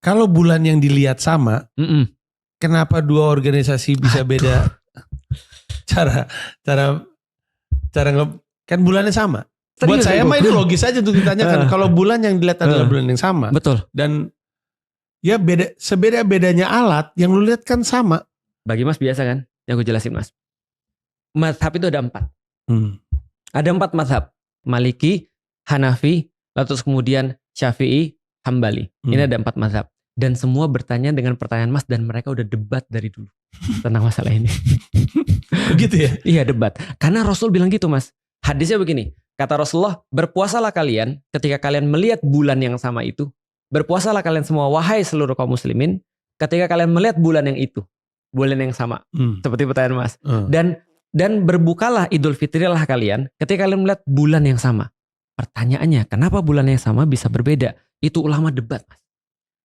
Kalau bulan yang dilihat sama, kenapa dua organisasi bisa beda cara kan bulannya sama. Buat saya mah itu logis aja untuk ditanyakan. Kalau bulan yang dilihat adalah bulan yang sama. Betul. Dan ya sebeda-bedanya alat yang lu lihat kan sama. Bagi Mas biasa kan? Yang gue jelasin Mas. Mazhab itu ada 4. Ada 4 mazhab. Maliki, Hanafi, lalu terus kemudian Syafi'i, Hambali. Ini ada 4 mazhab. Dan semua bertanya dengan pertanyaan Mas dan mereka udah debat dari dulu tentang masalah ini. Begitu ya? Iya, debat. Karena Rasul bilang gitu Mas. Hadisnya begini. Kata Rasulullah, berpuasalah kalian ketika kalian melihat bulan yang sama itu. Berpuasalah kalian semua wahai seluruh kaum muslimin ketika kalian melihat bulan yang itu. Bulan yang sama. Seperti pertanyaan Mas. Dan berbukalah Idul Fitrilah kalian ketika kalian melihat bulan yang sama. Pertanyaannya, kenapa bulan yang sama bisa berbeda? Itu ulama debat Mas.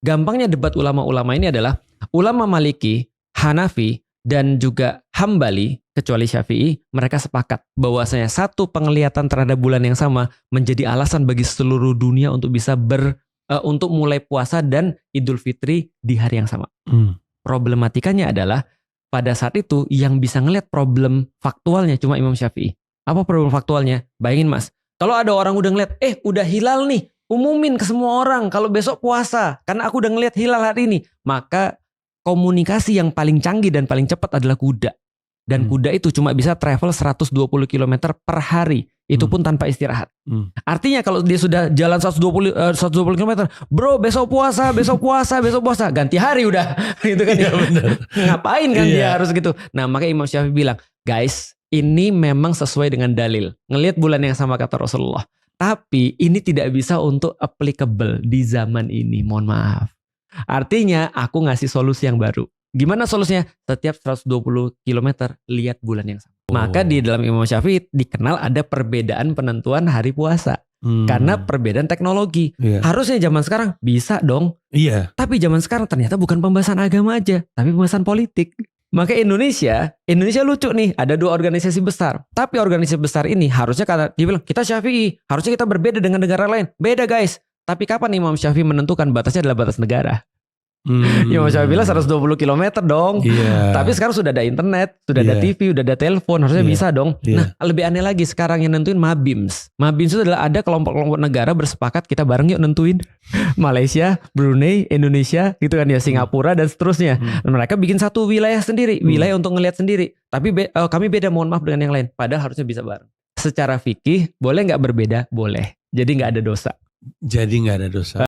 Gampangnya debat ulama-ulama ini adalah ulama Maliki, Hanafi, dan juga Hambali, kecuali Syafi'i, mereka sepakat bahwasanya satu penglihatan terhadap bulan yang sama menjadi alasan bagi seluruh dunia untuk bisa untuk mulai puasa dan Idul Fitri di hari yang sama. Problematikanya adalah pada saat itu yang bisa ngelihat problem faktualnya cuma Imam Syafi'i. Apa problem faktualnya? Bayangin Mas, kalau ada orang udah ngeliat, udah hilal nih, umumin ke semua orang kalau besok puasa, karena aku udah ngeliat hilal hari ini. Maka komunikasi yang paling canggih dan paling cepat adalah kuda. Dan kuda itu cuma bisa travel 120 km per hari. Itu pun tanpa istirahat. Artinya kalau dia sudah jalan 120 km, bro besok puasa. Ganti hari udah. Gitu kan ya. Ngapain kan dia harus gitu. Nah makanya Imam Syafi'i bilang, guys ini memang sesuai dengan dalil. Ngelihat bulan yang sama kata Rasulullah. Tapi ini tidak bisa untuk applicable di zaman ini. Mohon maaf. Artinya aku ngasih solusi yang baru. Gimana solusinya? Setiap 120 km lihat bulan yang sama. Maka di dalam Imam Syafi'i dikenal ada perbedaan penentuan hari puasa. Karena perbedaan teknologi. Harusnya zaman sekarang bisa dong. Tapi zaman sekarang ternyata bukan pembahasan agama aja. Tapi pembahasan politik. Maka Indonesia lucu nih. Ada 2 organisasi besar. Tapi organisasi besar ini harusnya dia bilang kita Syafi'i. Harusnya kita berbeda dengan negara lain. Beda guys. Tapi kapan Imam Syafi'i menentukan batasnya adalah batas negara? Imam Syafi'i bilang 120 km dong. Tapi sekarang sudah ada internet, sudah ada TV, sudah ada telepon, harusnya bisa dong. Nah lebih aneh lagi sekarang yang nentuin Mabims. Mabims itu adalah ada kelompok-kelompok negara bersepakat kita bareng yuk nentuin. Malaysia, Brunei, Indonesia gitu kan ya, Singapura dan seterusnya. Mereka bikin satu wilayah sendiri, wilayah untuk ngelihat sendiri. Tapi kami beda, mohon maaf dengan yang lain. Padahal harusnya bisa bareng. Secara fikih boleh nggak berbeda? Boleh. Jadi nggak ada dosa.